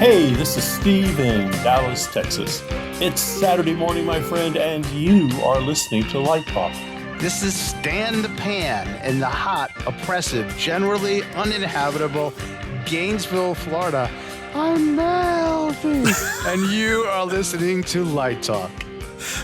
Hey, this is Steve in Dallas, Texas. It's Saturday morning, my friend, and you are listening to Light Talk. This is Stan the Pan in the hot, oppressive, generally uninhabitable Gainesville, Florida. I'm melting. And you are listening to Light Talk.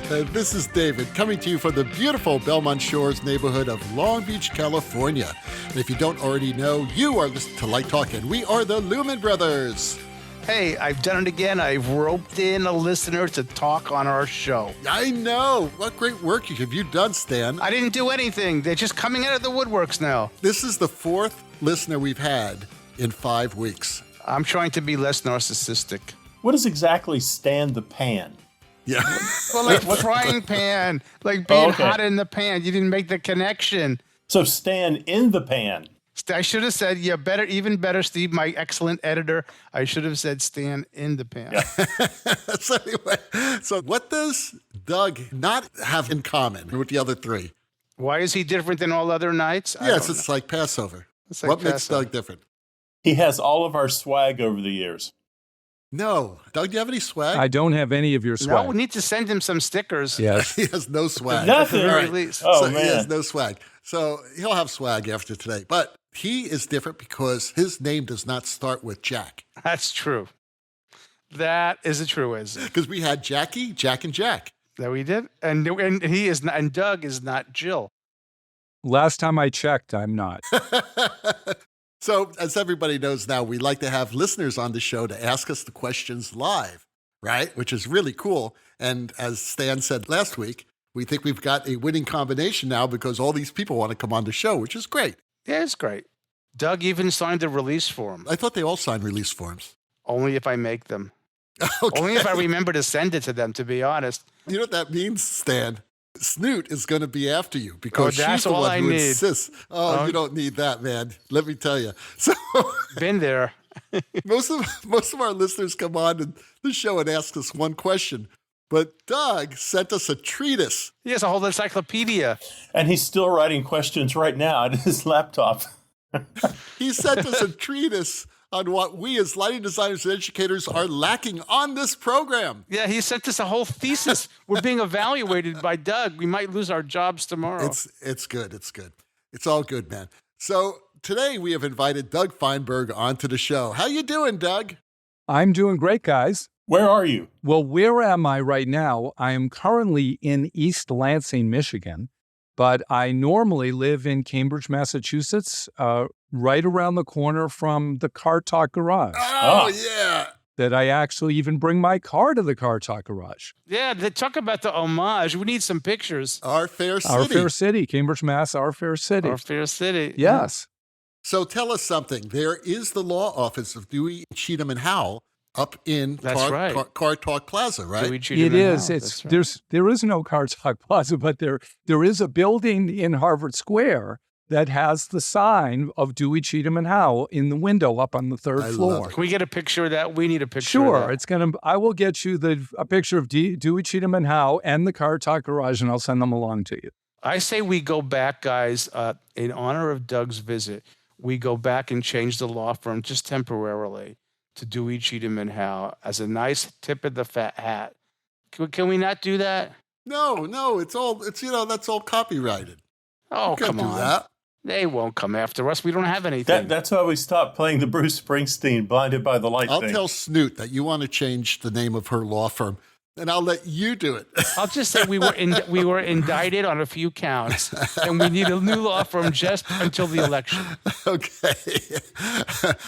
This is David, coming to you from the beautiful Belmont Shores neighborhood of Long Beach, California. And if you don't already know, you are listening to Light Talk, and we are the Lumen Brothers. Hey, I've done it again. I've roped in a listener to talk on our show. I know. What great work have you done, Stan? I didn't do anything. They're just coming out of the woodworks now. This is the fourth listener we've had in 5 weeks. I'm trying to be less narcissistic. What is exactly Stan the Pan? Yeah. Well, like frying pan, like being hot in the pan. You didn't make the connection. So Stan in the pan. I should have said, yeah, better, even better, Steve, my excellent editor. I should have said Stan in the pan. So anyway, so what does Doug not have in common with the other three? Why is he different than all other nights? Yes, it's like Passover. It's like what makes Passover. Doug different? He has all of our swag over the years. No. Doug, do you have any swag? I don't have any of your swag. No, we need to send him some stickers. Yes. He has no swag. Nothing. At the very Right. least. Oh, So man. He has no swag. So he'll have swag after today. But he is different because his name does not start with Jack. That's true. That is a truism. Because we had Jackie, Jack, and Jack. That we did. And he is not, and Doug is not Jill. Last time I checked, I'm not. So as everybody knows now, we like to have listeners on the show to ask us the questions live, right? Which is really cool. And as Stan said last week, we think we've got a winning combination now because all these people want to come on the show, which is great. Yeah, it's great. Doug even signed a release form. I thought they all signed release forms. Only if I make them. Okay. Only if I remember to send it to them, to be honest. You know what that means, Stan? Snoot is going to be after you because that's she's the all one I who need. insists. Oh, you don't need that, man. Let me tell you. So Been there. most of our listeners come on the show and ask us one question. But Doug sent us a treatise. He has a whole encyclopedia. And he's still writing questions right now on his laptop. He sent us a treatise on what we as lighting designers and educators are lacking on this program. Yeah, he sent us a whole thesis. We're being evaluated by Doug. We might lose our jobs tomorrow. It's good. It's good. It's all good, man. So today we have invited Doug Feinberg onto the show. How you doing, Doug? I'm doing great, guys. Where are you? Well, where am I right now? I am currently in East Lansing, Michigan, but I normally live in Cambridge, Massachusetts, right around the corner from the Car Talk Garage. Oh, yeah. That I actually even bring my car to the Car Talk Garage. Yeah, they talk about the homage. We need some pictures. Our fair city. Our fair city, Cambridge, Mass, our fair city. Our fair city. Yes. So tell us something. There is the law office of Dewey, Cheetum, and Howe up in Car Talk Plaza, right? It is. It's right. There is no Car Talk Plaza, but there is a building in Harvard Square that has the sign of Dewey, Cheetum, and Howe in the window up on the third floor. Can we get a picture of that? We need a picture. Sure, of that. I will get you a picture of Dewey, Cheetum, and Howe and the Car Talk Garage, and I'll send them along to you. I say we go back, guys, in honor of Doug's visit. We go back and change the law firm just temporarily to Dewey, Cheetum, and Howe as a nice tip of the fat hat. Can we not do that? No, that's all copyrighted. Oh, Can't come do on. that. They won't come after us. We don't have anything. That's why we stopped playing the Bruce Springsteen Blinded by the Light I'll thing. tell Snoot that you want to change the name of her law firm, and I'll let you do it. I'll just say we were indicted on a few counts, and we need a new law firm just until the election. Okay.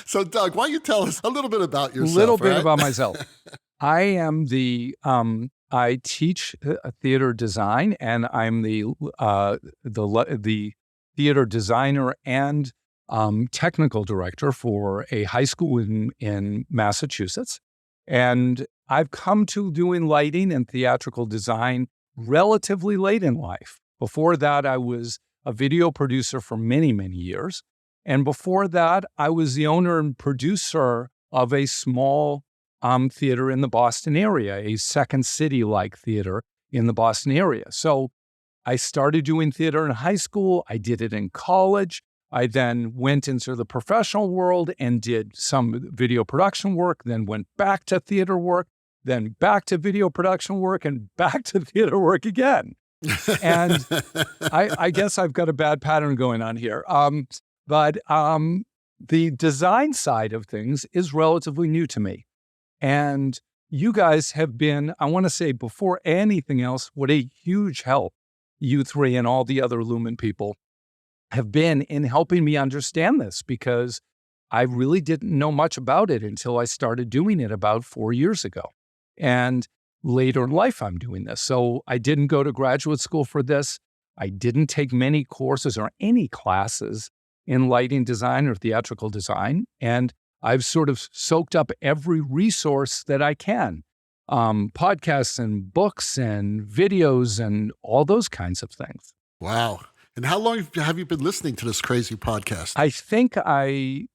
So, Doug, why don't you tell us a little bit about yourself? A little bit right? about myself. I am I teach theater design, and I'm the theater designer and technical director for a high school in Massachusetts. And I've come to doing lighting and theatrical design relatively late in life. Before that, I was a video producer for many, many years. And before that, I was the owner and producer of a small theater in the Boston area, a Second City-like theater in the Boston area. So I started doing theater in high school. I did it in college. I then went into the professional world and did some video production work, then went back to theater work, then back to video production work, and back to theater work again. And I guess I've got a bad pattern going on here. But the design side of things is relatively new to me. And you guys have been, I want to say before anything else, what a huge help you three and all the other Lumen people have been in helping me understand this, because I really didn't know much about it until I started doing it about 4 years ago. And later in life, I'm doing this. So I didn't go to graduate school for this. I didn't take many courses or any classes in lighting design or theatrical design. And I've sort of soaked up every resource that I can, podcasts and books and videos and all those kinds of things. Wow. And how long have you been listening to this crazy podcast? I think I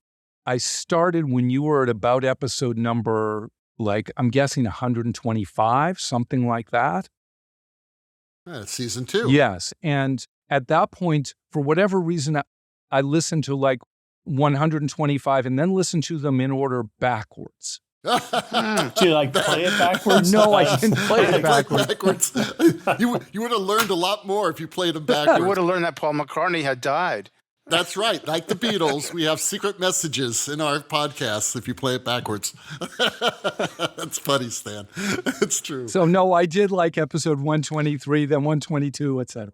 started when you were at about episode number, like, I'm guessing 125, something like that. It's season 2. Yes. And at that point, for whatever reason, I listened to like 125 and then listened to them in order backwards. Do you like play it backwards? No, I didn't play it backwards. You would have learned a lot more if you played them backwards. You would have learned that Paul McCartney had died. That's right. Like the Beatles, we have secret messages in our podcasts if you play it backwards. That's funny, Stan. It's true. So no, I did like episode 123, then 122, et cetera.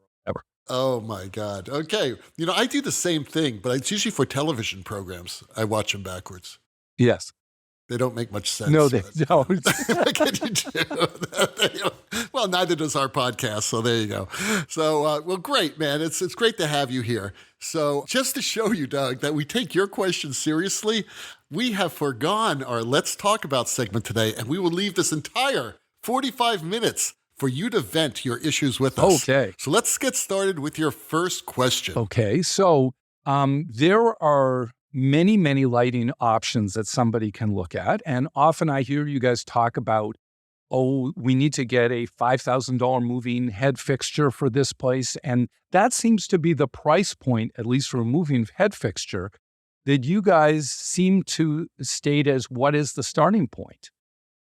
Oh, my God. Okay. I do the same thing, but it's usually for television programs. I watch them backwards. Yes. They don't make much sense. No, they don't. What can you do? Well, neither does our podcast, so there you go. So, well, great, man. It's great to have you here. So just to show you, Doug, that we take your questions seriously, we have forgone our Let's Talk About segment today, and we will leave this entire 45 minutes for you to vent your issues with us. Okay. So let's get started with your first question. Okay. So there are many, many lighting options that somebody can look at. And often I hear you guys talk about, oh, we need to get a $5,000 moving head fixture for this place. And that seems to be the price point, at least for a moving head fixture, that you guys seem to state as what is the starting point.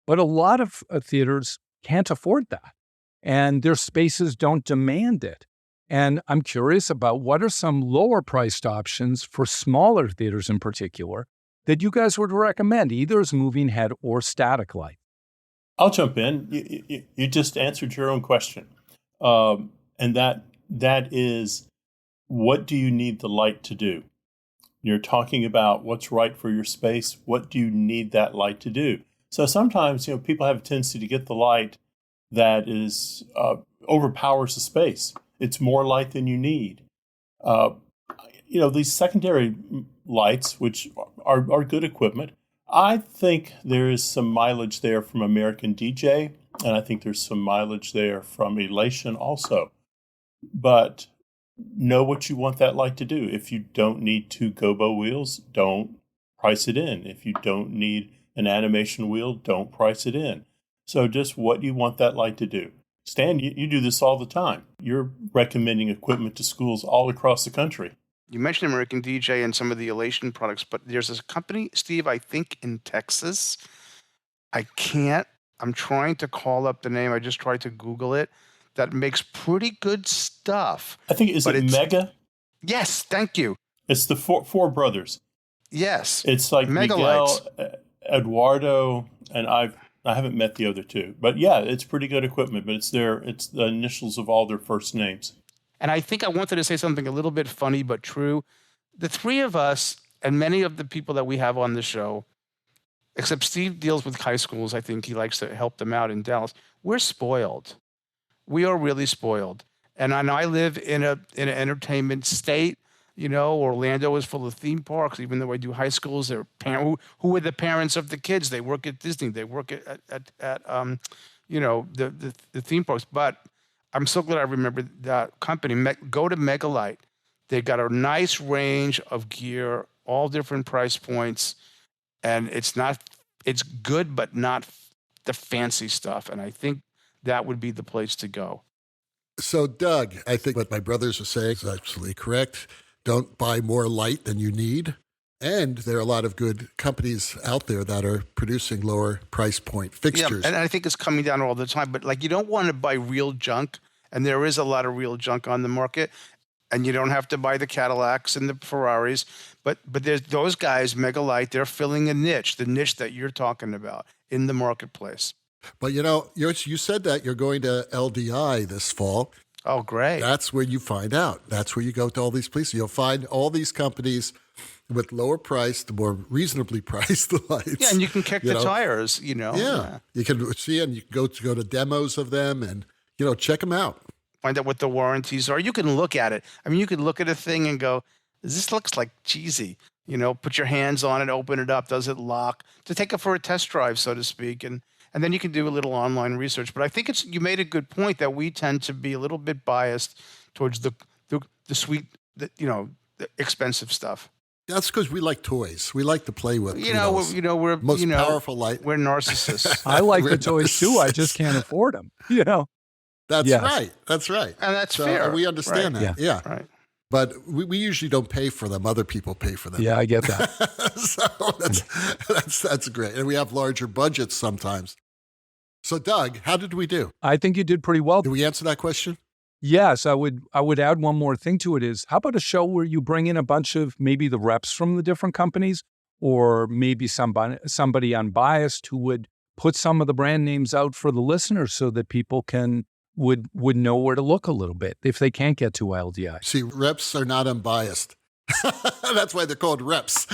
But a lot of theaters can't afford that, and their spaces don't demand it. And I'm curious about what are some lower priced options for smaller theaters in particular that you guys would recommend, either as moving head or static light. I'll jump in. You just answered your own question. And that is, what do you need the light to do? You're talking about what's right for your space. What do you need that light to do? So sometimes, people have a tendency to get the light that is overpowers the space. It's more light than you need. These secondary lights, which are good equipment, I think there is some mileage there from American DJ, and I think there's some mileage there from Elation also. But know what you want that light to do. If you don't need 2 gobo wheels, don't price it in. If you don't need an animation wheel, don't price it in. So just what you want that light to do. Stan, you do this all the time. You're recommending equipment to schools all across the country. You mentioned American DJ and some of the Elation products, but there's this company, Steve, I think in Texas. I'm trying to call up the name. I just tried to Google it. That makes pretty good stuff. I think, is it Mega? Yes, thank you. It's the four brothers. Yes. It's like MEGA-LITE. Miguel, Eduardo, and I haven't met the other two. But yeah, it's pretty good equipment, but it's the initials of all their first names. And I think I wanted to say something a little bit funny but true. The three of us and many of the people that we have on the show, except Steve deals with high schools, I think he likes to help them out in Dallas, we're spoiled. We are really spoiled. And I live in an entertainment state. Orlando is full of theme parks, even though I do high schools. They're who are the parents of the kids? They work at Disney. They work at the theme parks. But I'm so glad I remember that company. Go to MEGA-LITE. They got a nice range of gear, all different price points, and it's good, but not the fancy stuff. And I think that would be the place to go. So, Doug, I think what my brothers are saying is absolutely correct. don't buy more light than you need. And there are a lot of good companies out there that are producing lower price point fixtures. Yeah, and I think it's coming down all the time. But like, you don't want to buy real junk, and there is a lot of real junk on the market. And you don't have to buy the Cadillacs and the Ferraris, but there's those guys, MEGA-LITE, they're filling a niche, the niche that you're talking about in the marketplace. But you said that you're going to LDI this fall. Oh, great. That's where you find out. That's where you go to all these places. You'll find all these companies with lower priced, more reasonably priced lights. Yeah, and you can kick the tires, Yeah. You can see, and you can go to demos of them and, check them out. Find out what the warranties are. You can look at it. I mean, you could look at a thing and go, this looks like cheesy. Put your hands on it, open it up. Does it lock? To take it for a test drive, so to speak. And then you can do a little online research. But I think you made a good point that we tend to be a little bit biased towards the sweet, the expensive stuff. That's because we like toys. We like to play with. We're most powerful light. We're narcissists. I like the toys too. I just can't afford them. That's right. That's right. And that's fair. We understand that. Yeah. Right. But we usually don't pay for them. Other people pay for them. Yeah, I get that. So that's great. And we have larger budgets sometimes. So Doug, how did we do? I think you did pretty well. Did we answer that question? Yes, I would add one more thing to it is, how about a show where you bring in a bunch of maybe the reps from the different companies, or maybe somebody unbiased who would put some of the brand names out for the listeners so that people would know where to look a little bit if they can't get to LDI. See, reps are not unbiased. That's why they're called reps.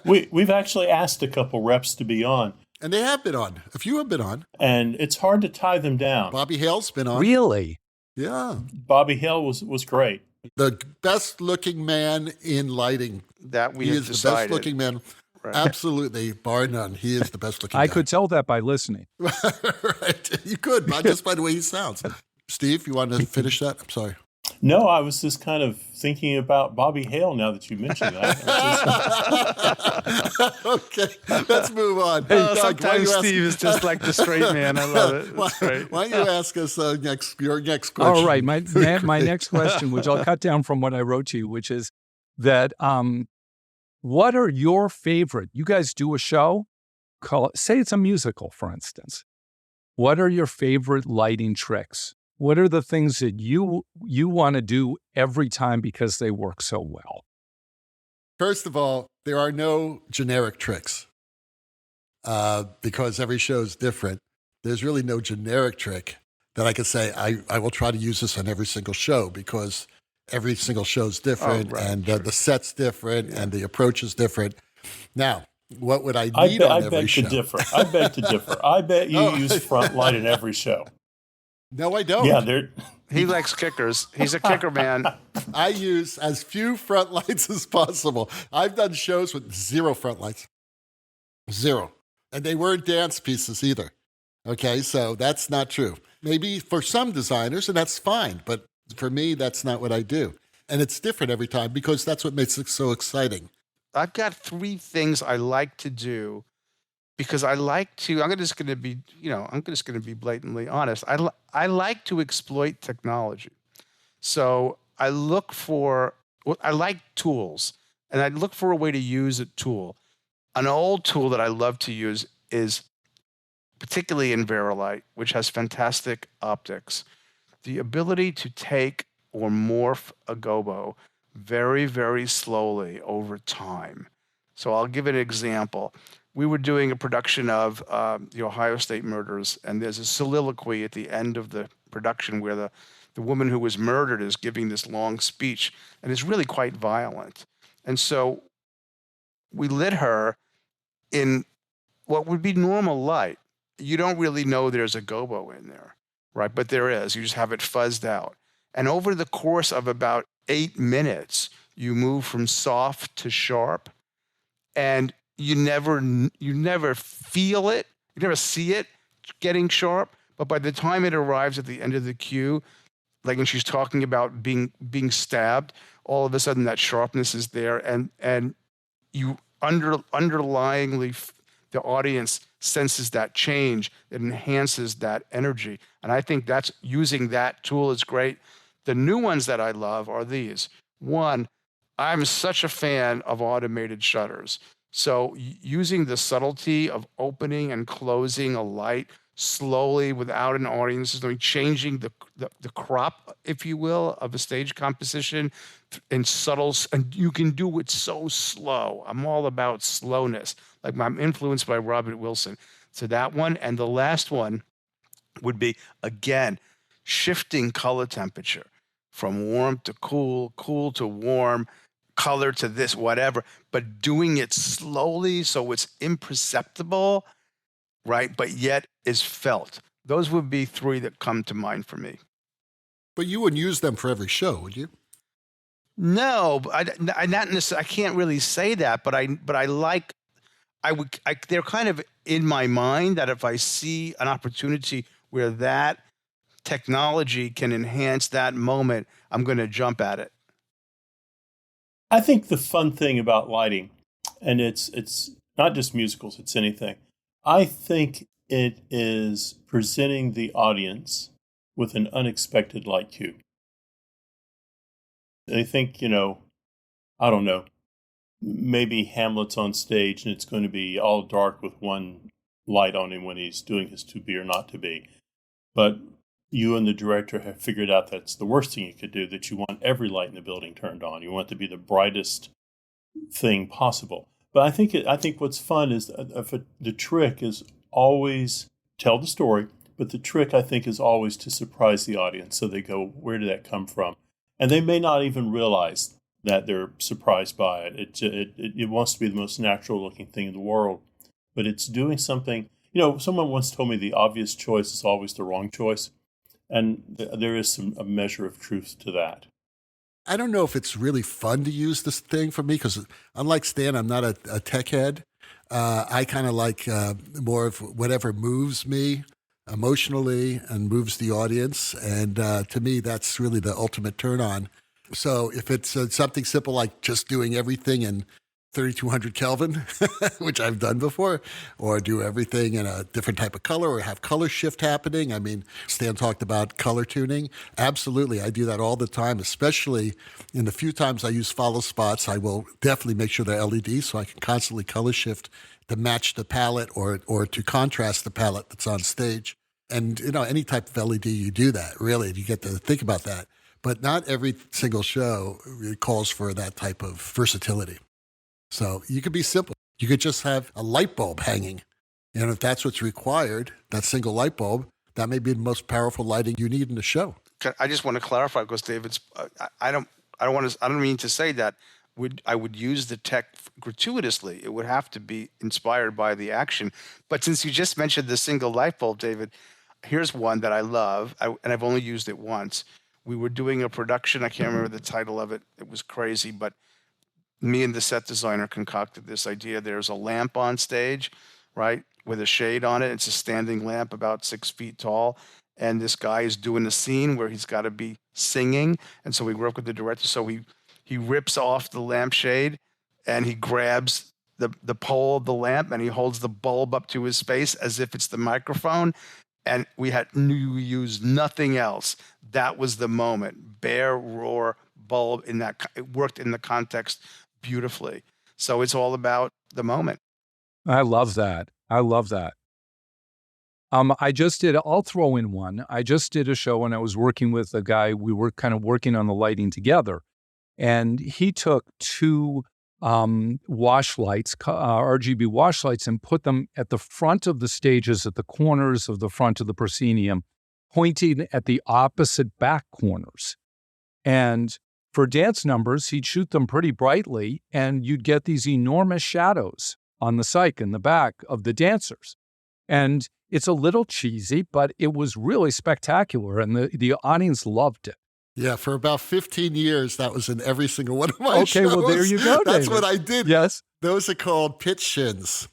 We've actually asked a couple reps to be on. And they have been on. A few have been on. And it's hard to tie them down. Bobby Hale's been on. Really? Yeah. Bobby Hale was great. The best looking man in lighting. That we he have is decided. The best looking man. Right. Absolutely, bar none. He is the best looking I guy. could tell that by listening. Right. You could, just by the way he sounds. Steve, you want to finish that? I'm sorry. No, I was just kind of thinking about Bobby Hale now that you mentioned that. Okay, let's move on. Doug, sometimes Steve is just like the straight man. I love it. It's great. Why don't you ask us your next question? All right, my next question, which I'll cut down from what I wrote to you, which is that what are your favorite? You guys do a show, say it's a musical, for instance. What are your favorite lighting tricks? What are the things that you want to do every time because they work so well? First of all, there are no generic tricks because every show is different. There's really no generic trick that I could say, I will try to use this on every single show because every single show is different and the set's different and the approach is different. Now, what would I need on every show? I beg to differ. I bet you use front light in every show. No, I don't. Yeah, he likes kickers. He's a kicker man. I use as few front lights as possible. I've done shows with 0 front lights. 0. And they weren't dance pieces either. Okay, so that's not true. Maybe for some designers, and that's fine. But for me, that's not what I do. And it's different every time because that's what makes it so exciting. I've got 3 things I like to do because I like to, I'm just going to be blatantly honest. I like to exploit technology. So I like tools, and I look for a way to use a tool. An old tool that I love to use is, particularly in MEGA-LITE, which has fantastic optics, the ability to take or morph a gobo very, very slowly over time. So I'll give an example. We were doing a production of the Ohio State murders, and there's a soliloquy at the end of the production where the woman who was murdered is giving this long speech, and it's really quite violent. And so we lit her in what would be normal light. You don't really know there's a gobo in there, right? But there is. You just have it fuzzed out. And over the course of about 8 minutes, you move from soft to sharp, and you never feel it, you never see it getting sharp, but by the time it arrives at the end of the cue, like when she's talking about being stabbed, all of a sudden that sharpness is there, and you underlyingly, the audience senses that change. It enhances that energy, and I think that's using that tool is great. The new ones that I love are these. One, I'm such a fan of automated shutters. So using the subtlety of opening and closing a light slowly without an audience, changing the crop, if you will, of a stage composition in subtle, and you can do it so slow. I'm all about slowness. Like I'm influenced by Robert Wilson. So that one, and the last one would be, again, shifting color temperature from warm to cool, cool to warm, color to this, whatever, but doing it slowly so it's imperceptible, right? But yet is felt. Those would be three that come to mind for me. But you wouldn't use them for every show, would you? No, I not necessarily. I can't really say that, but I like. They're kind of in my mind that if I see an opportunity where that technology can enhance that moment, I'm going to jump at it. I think the fun thing about lighting, and it's not just musicals, it's anything. I think it is presenting the audience with an unexpected light cue. I think, I don't know, maybe Hamlet's on stage and it's going to be all dark with one light on him when he's doing his to be or not to be. But you and the director have figured out that's the worst thing you could do, that you want every light in the building turned on. You want it to be the brightest thing possible. But I think what's fun is the trick is always tell the story, but the trick, I think, is always to surprise the audience. So they go, where did that come from? And they may not even realize that they're surprised by it. It wants to be the most natural looking thing in the world, but it's doing something. Someone once told me the obvious choice is always the wrong choice. And there is a measure of truth to that. I don't know if it's really fun to use this thing for me because, unlike Stan, I'm not a tech head. I kind of like more of whatever moves me emotionally and moves the audience. And to me, that's really the ultimate turn on. So if it's something simple like just doing everything in 3200 Kelvin, which I've done before, or do everything in a different type of color or have color shift happening. I mean, Stan talked about color tuning. Absolutely. I do that all the time, especially in the few times I use follow spots. I will definitely make sure they're LED so I can constantly color shift to match the palette or to contrast the palette that's on stage. And, any type of LED, you do that, really. You get to think about that. But not every single show calls for that type of versatility. So you could be simple. You could just have a light bulb hanging. And if that's what's required, that single light bulb, that may be the most powerful lighting you need in the show. I just want to clarify because David's, I don't mean to say that I would use the tech gratuitously. It would have to be inspired by the action. But since you just mentioned the single light bulb, David, here's one that I love, and I've only used it once. We were doing a production. I can't remember the title of it. It was crazy, but me and the set designer concocted this idea. There's a lamp on stage, right, with a shade on it. It's a standing lamp about 6 feet tall. And this guy is doing a scene where he's got to be singing. And so we work with the director. So he rips off the lampshade and he grabs the pole of the lamp and he holds the bulb up to his face as if it's the microphone. And we used nothing else. That was the moment. Bare, raw bulb it worked in the context beautifully. So it's all about the moment. I love that. I'll throw in one. I just did a show and I was working with a guy. We were kind of working on the lighting together. And he took two wash lights, RGB wash lights, and put them at the front of the stages, at the corners of the front of the proscenium, pointing at the opposite back corners. And for dance numbers, he'd shoot them pretty brightly, and you'd get these enormous shadows on the cyc in the back of the dancers. And it's a little cheesy, but it was really spectacular, and the audience loved it. Yeah, for about 15 years, that was in every single one of my shows. Okay, well, there you go, That's David. what I did. Yes. Those are called pitch shins.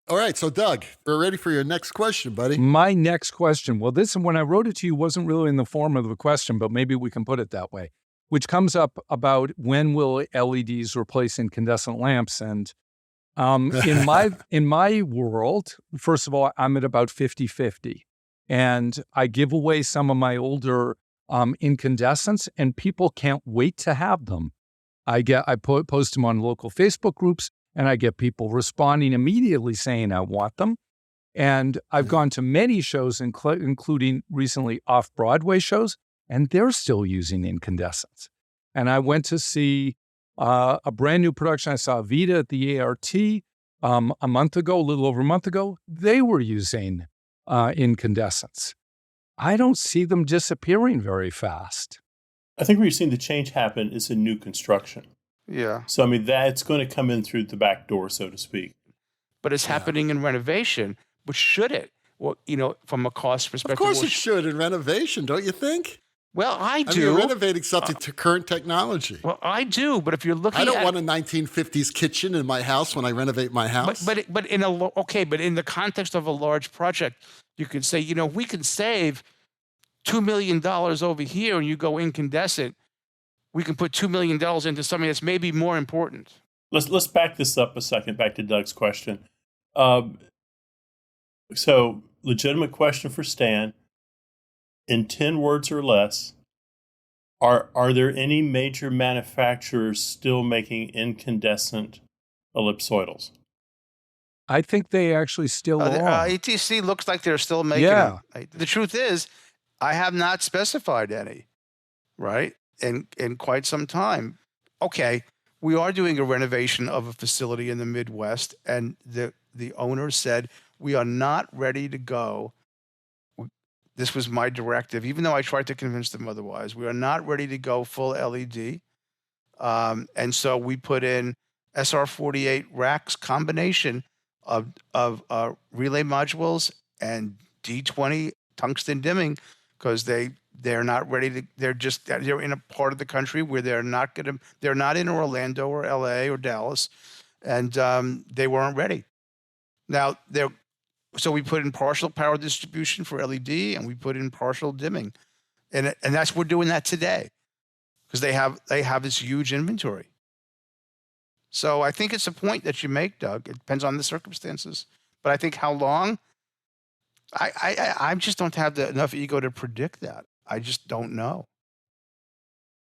All right, so Doug, we're ready for your next question, buddy. My next question. Well, this, when I wrote it to you, wasn't really in the form of a question, but maybe we can put it that way, which comes up about when will LEDs replace incandescent lamps? And in my world, first of all, I'm at about 50-50. And I give away some of my older incandescents, and people can't wait to have them. post them on local Facebook groups, and I get people responding immediately saying I want them. And I've gone to many shows, including recently off-Broadway shows, and they're still using incandescents. And I went to see a brand new production. I saw Vita at the ART a month ago, a little over a month ago. They were using incandescents. I don't see them disappearing very fast. I think where you're seeing the change happen is in new construction. Yeah. So, I mean, that's going to come in through the back door, so to speak. But it's happening in renovation, which should it? Well, from a cost perspective. Of course it should in renovation, don't you think? Well, I do. I mean, you're renovating something to current technology. Well, I do, but if you're looking at... I don't want a 1950s kitchen in my house when I renovate my house. But in the context of a large project, you could say, we can save $2 million over here and you go incandescent. We can put $2 million into something that's maybe more important. Let's back this up a second, back to Doug's question. So, legitimate question for Stan. In 10 words or less, are there any major manufacturers still making incandescent ellipsoidals? I think they actually still are. ETC looks like they're still making them. The truth is, I have not specified any, right, in quite some time. Okay, we are doing a renovation of a facility in the Midwest, and the owner said, we are not ready to go. This was my directive, even though I tried to convince them otherwise. We are not ready to go full LED. And so we put in SR48 racks combination of relay modules and D20 tungsten dimming, because they're not ready to, they're in a part of the country where they're not in Orlando or LA or Dallas, and they weren't ready. Now so we put in partial power distribution for LED, and we put in partial dimming, and we're doing that today because they have this huge inventory. So I think it's a point that you make, Doug. It depends on the circumstances, but I think how long. I just don't have enough ego to predict that. I just don't know.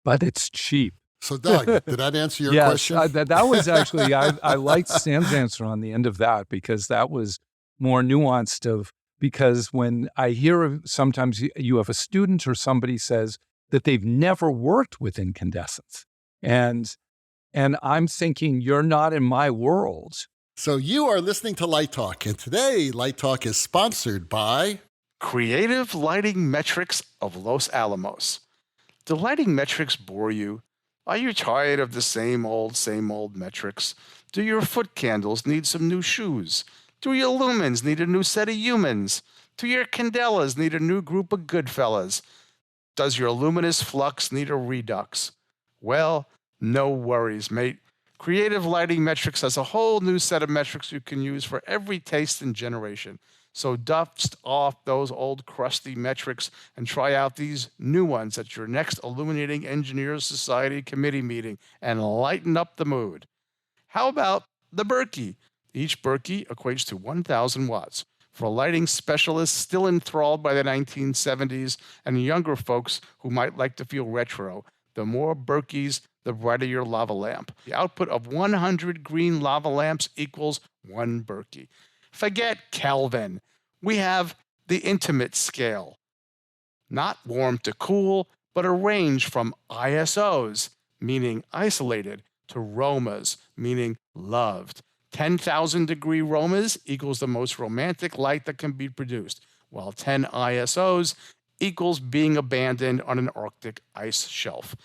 But it's cheap. So, Doug, did that answer your question? Yes, that was actually, I liked Sam's answer on the end of that, because that was more nuanced because when I hear sometimes you have a student or somebody says that they've never worked with incandescents. And I'm thinking, you're not in my world. So you are listening to Light Talk, and today Light Talk is sponsored by Creative Lighting Metrics of Los Alamos. Do lighting metrics bore you? Are you tired of the same old metrics? Do your foot candles need some new shoes? Do your lumens need a new set of humans? Do your candelas need a new group of good fellas? Does your luminous flux need a redux? Well, no worries, mate. Creative Lighting Metrics has a whole new set of metrics you can use for every taste and generation. So dust off those old crusty metrics and try out these new ones at your next Illuminating Engineers Society committee meeting and lighten up the mood. How about the Berkey? Each Berkey equates to 1,000 watts. For lighting specialists still enthralled by the 1970s and younger folks who might like to feel retro, the more Berkeys, the brighter your lava lamp. The output of 100 green lava lamps equals 1 Berkey. Forget Kelvin. We have the intimate scale. Not warm to cool, but a range from ISOs, meaning isolated, to Romas, meaning loved. 10,000 degree Romas equals the most romantic light that can be produced, while 10 ISOs equals being abandoned on an Arctic ice shelf.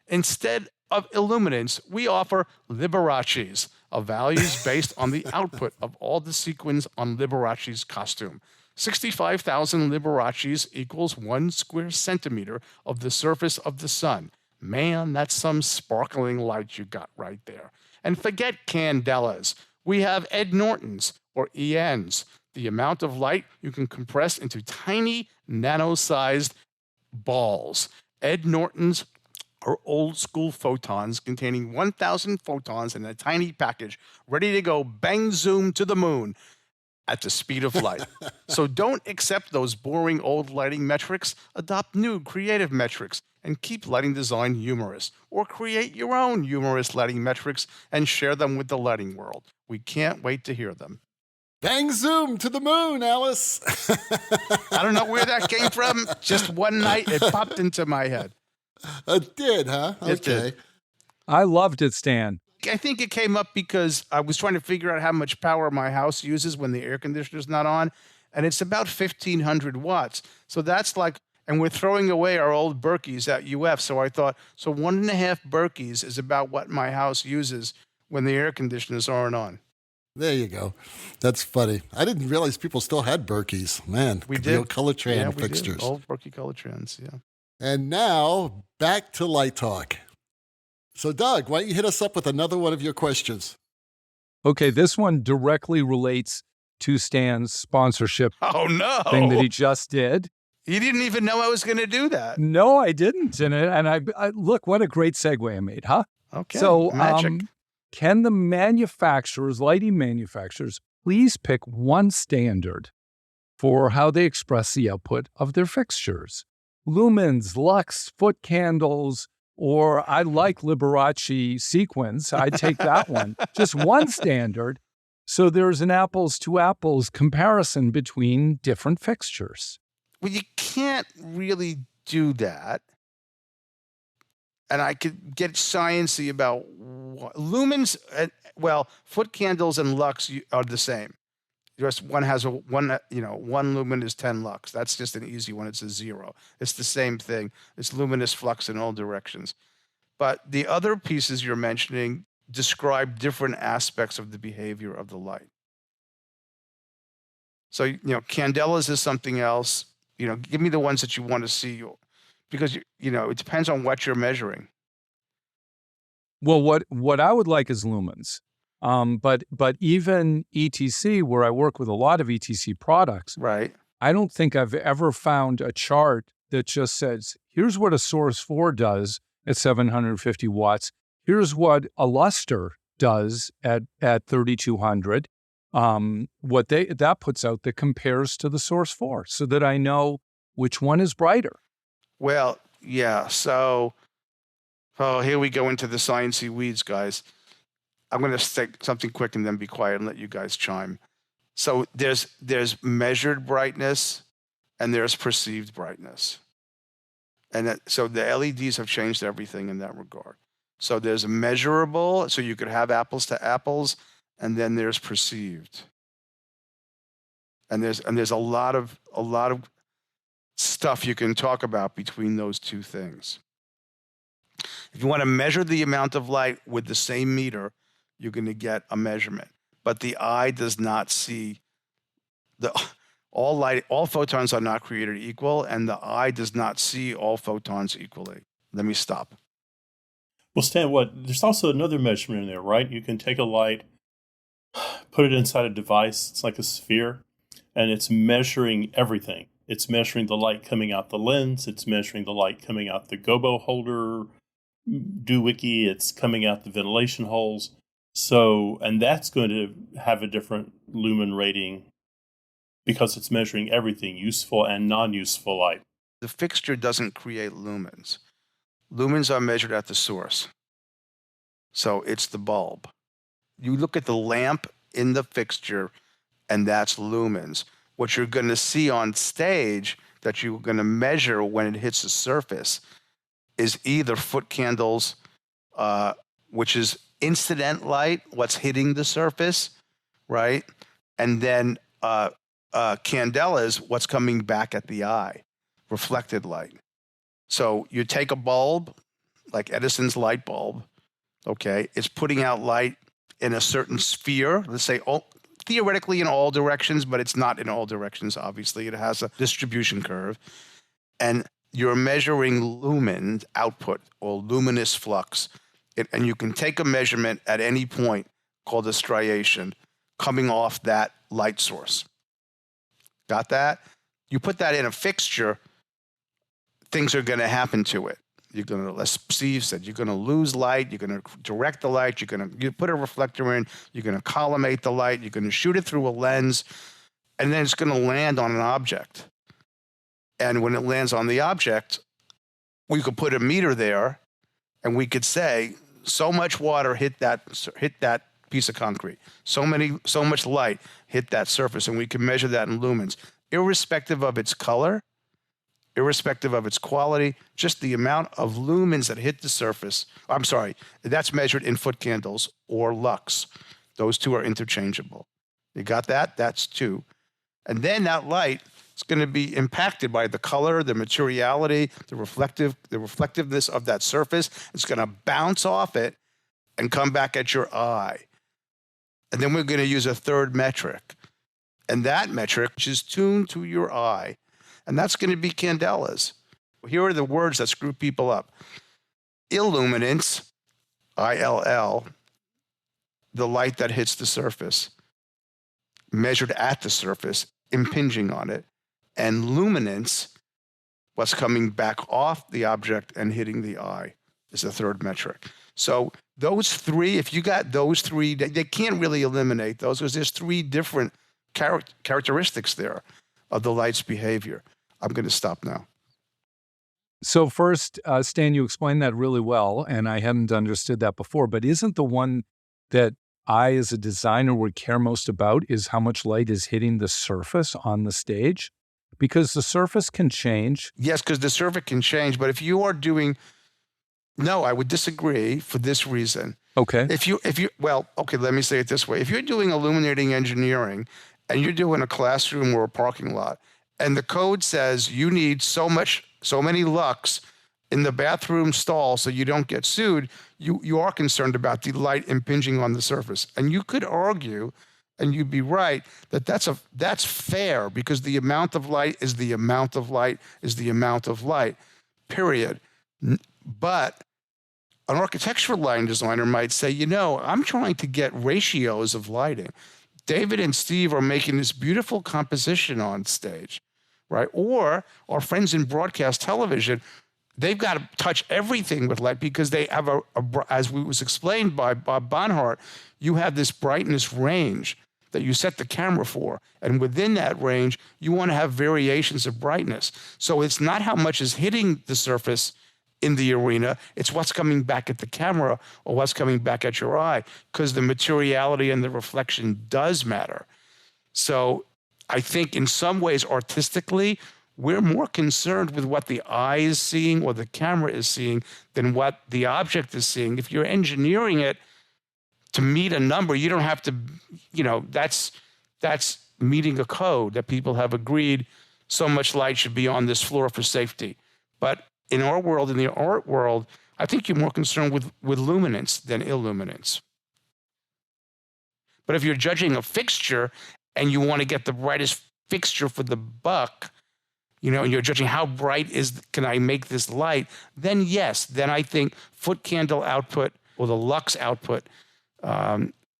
Instead of illuminants, we offer Liberace's, of values based on the output of all the sequins on Liberace's costume. 65,000 Liberace's equals 1 square centimeter of the surface of the sun. Man, that's some sparkling light you got right there. And forget candelas. We have Ed Norton's, or ENs, the amount of light you can compress into tiny nano-sized balls. Ed Norton's are old-school photons containing 1,000 photons in a tiny package, ready to go bang zoom to the moon. at the speed of light. So don't accept those boring old lighting metrics. Adopt new creative metrics and keep lighting design humorous. Or create your own humorous lighting metrics and share them with the lighting world. We can't wait to hear them. Bang zoom to the moon, Alice. I don't know where that came from. Just one night it popped into my head. It did, huh? It did. I loved it, Stan. I think it came up because I was trying to figure out how much power my house uses when the air conditioner's not on, and it's about 1,500 watts. So that's like, and we're throwing away our old Berkeys at UF. So I thought, so 1.5 Berkeys is about what my house uses when the air conditioners aren't on. There you go. That's funny. I didn't realize people still had Berkeys. Man, We did. Color-Tran fixtures. Did. Old Berkey Color-Trans, yeah. And now, back to Light Talk. So, Doug, why don't you hit us up with another one of your questions? Okay, this one directly relates to Stan's sponsorship Oh, no. thing that he just did. You didn't even know I was going to do that. No, I didn't. And I look, what a great segue I made, huh? Okay. So, magic. can the manufacturers, lighting manufacturers, please pick one standard for how they express the output of their fixtures? Lumens, lux, foot candles, or I like Liberace sequins. I'd take that one. Just one standard. So there's an apples to apples comparison between different fixtures. Well, you can't really do that. And I could get sciencey about lumens. Well, foot candles and lux are the same. Just one has one lumen is 10 lux. That's just an easy one. It's a 0. It's the same thing. It's luminous flux in all directions. But the other pieces you're mentioning describe different aspects of the behavior of the light. So, candelas is something else. Give me the ones that you want to see, because it depends on what you're measuring. Well, what I would like is lumens. But even ETC, where I work with a lot of ETC products, Right. I don't think I've ever found a chart that just says, here's what a Source 4 does at 750 watts. Here's what a luster does at 3,200. What that puts out that compares to the Source 4 so that I know which one is brighter. Well, yeah. So, here we go into the sciencey weeds, guys. I'm going to say something quick and then be quiet and let you guys chime. So there's measured brightness and there's perceived brightness. And so the LEDs have changed everything in that regard. So there's measurable, so you could have apples to apples, and then there's perceived. And there's a lot of stuff you can talk about between those two things. If you want to measure the amount of light with the same meter, you're going to get a measurement. But the eye does not see all photons are not created equal, and the eye does not see all photons equally. Let me stop. Well, Stan, there's also another measurement in there, right? You can take a light, put it inside a device. It's like a sphere, and it's measuring everything. It's measuring the light coming out the lens. It's measuring the light coming out the gobo holder, doohickey. It's coming out the ventilation holes. So, and that's going to have a different lumen rating because it's measuring everything, useful and non-useful light. The fixture doesn't create lumens. Lumens are measured at the source. So it's the bulb. You look at the lamp in the fixture, and that's lumens. What you're going to see on stage that you're going to measure when it hits the surface is either foot candles, which is incident light, what's hitting the surface, right? And then candelas, what's coming back at the eye, reflected light. So you take a bulb, like Edison's light bulb, okay? It's putting out light in a certain sphere, let's say theoretically in all directions, but it's not in all directions, obviously. It has a distribution curve. And you're measuring lumen output or luminous flux. And you can take a measurement at any point called a striation coming off that light source. Got that? You put that in a fixture, things are going to happen to it. You're going to, as Steve said, you're going to lose light. You're going to direct the light. You put a reflector in. You're going to collimate the light. You're going to shoot it through a lens. and then it's going to land on an object. And when it lands on the object, we could put a meter there, and we could say, so much water hit that piece of concrete. So much light hit that surface, and we can measure that in lumens, irrespective of its color, irrespective of its quality, just the amount of lumens that hit the surface. I'm sorry, that's measured in foot candles or lux. Those two are interchangeable. You got that? That's 2. And then that light is going to be impacted by the color, the materiality, the reflectiveness of that surface. It's going to bounce off it and come back at your eye. And then we're going to use a third metric. And that metric is tuned to your eye. And that's going to be candelas. Here are the words that screw people up. Illuminance, ILL, the light that hits the surface, measured at the surface, impinging on it. And luminance, what's coming back off the object and hitting the eye, is the third metric. So those 3, if you got those 3, they can't really eliminate those because there's 3 different characteristics there of the light's behavior. I'm going to stop now. So first, Stan, you explained that really well, and I hadn't understood that before, but isn't the one that I, as a designer, would care most about is how much light is hitting the surface on the stage? Because the surface can change. Yes, because the surface can change, but if you are doing... No, I would disagree for this reason. Okay. Okay, let me say it this way. If you're doing illuminating engineering and you're doing a classroom or a parking lot, and the code says you need so many lux in the bathroom stall so you don't get sued, you are concerned about the light impinging on the surface. And you could argue, and you'd be right, that that's fair because the amount of light is the amount of light is the amount of light, period. But an architectural lighting designer might say, I'm trying to get ratios of lighting. David and Steve are making this beautiful composition on stage, right? Or our friends in broadcast television, they've got to touch everything with light because they have as was explained by Bob Bonhart, you have this brightness range that you set the camera for. And within that range, you want to have variations of brightness. So it's not how much is hitting the surface in the arena, it's what's coming back at the camera or what's coming back at your eye, because the materiality and the reflection does matter. So I think in some ways, artistically, we're more concerned with what the eye is seeing or the camera is seeing than what the object is seeing. If you're engineering it to meet a number, you don't have to, that's meeting a code that people have agreed so much light should be on this floor for safety. But in our world, in the art world, I think you're more concerned with luminance than illuminance. But if you're judging a fixture and you want to get the brightest fixture for the buck, and you're judging how bright can I make this light, then yes, then I think foot candle output or the lux output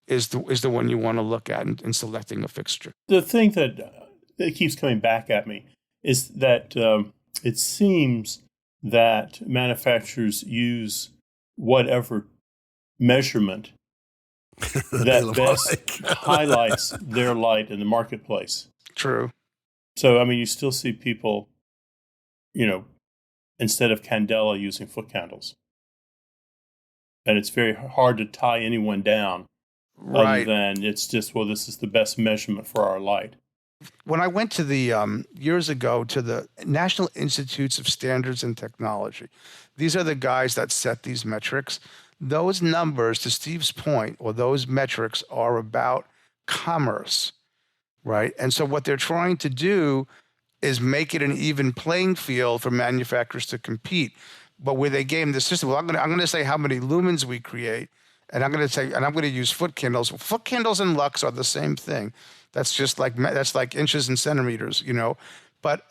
is the one you want to look at in selecting a fixture. The thing that keeps coming back at me is that it seems that manufacturers use whatever measurement that best highlights their light in the marketplace. True. So, you still see people, instead of candela, using foot candles. And it's very hard to tie anyone down other than it's just, this is the best measurement for our light. When I went to the years ago to the National Institutes of Standards and Technology, these are the guys that set these metrics. Those numbers, to Steve's point, or those metrics are about commerce, right? And so what they're trying to do is make it an even playing field for manufacturers to compete. But where they game the system, I'm going to say how many lumens we create, and I'm going to use foot candles. Foot candles and lux are the same thing. That's like inches and centimeters, But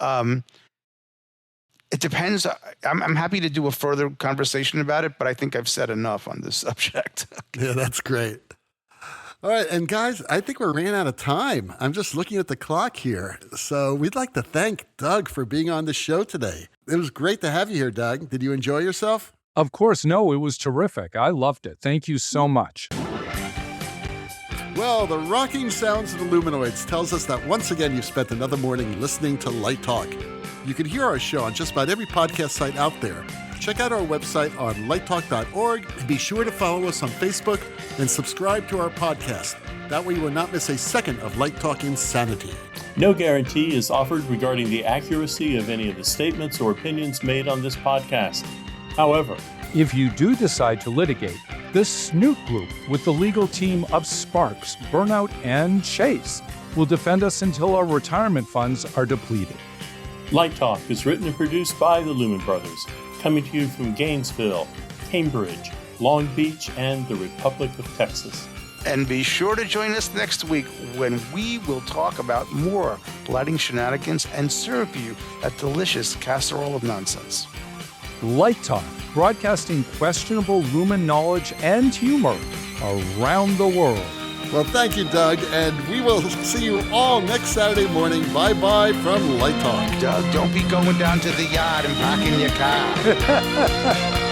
it depends. I'm happy to do a further conversation about it, but I think I've said enough on this subject. Yeah, that's great. All right, and guys, I think we're ran out of time. I'm just looking at the clock here. So we'd like to thank Doug for being on the show today. It was great to have you here, Doug. Did you enjoy yourself? Of course. No, it was terrific. I loved it. Thank you so much. Well, the rocking sounds of the luminoids tells us that once again you've spent another morning listening to Light Talk. You can hear our show on just about every podcast site out there. Check out our website on lighttalk.org and be sure to follow us on Facebook and subscribe to our podcast. That way you will not miss a second of Light Talk insanity. No guarantee is offered regarding the accuracy of any of the statements or opinions made on this podcast. However, if you do decide to litigate, the Snoot Group, with the legal team of Sparks, Burnout, and Chase, will defend us until our retirement funds are depleted. Light Talk is written and produced by the Lumen Brothers, coming to you from Gainesville, Cambridge, Long Beach, and the Republic of Texas. And be sure to join us next week when we will talk about more lighting shenanigans and serve you a delicious casserole of nonsense. Light Talk, broadcasting questionable lumen knowledge and humor around the world. Well, thank you, Doug, and we will see you all next Saturday morning. Bye-bye from Light Talk. Doug, don't be going down to the yard and parking your car.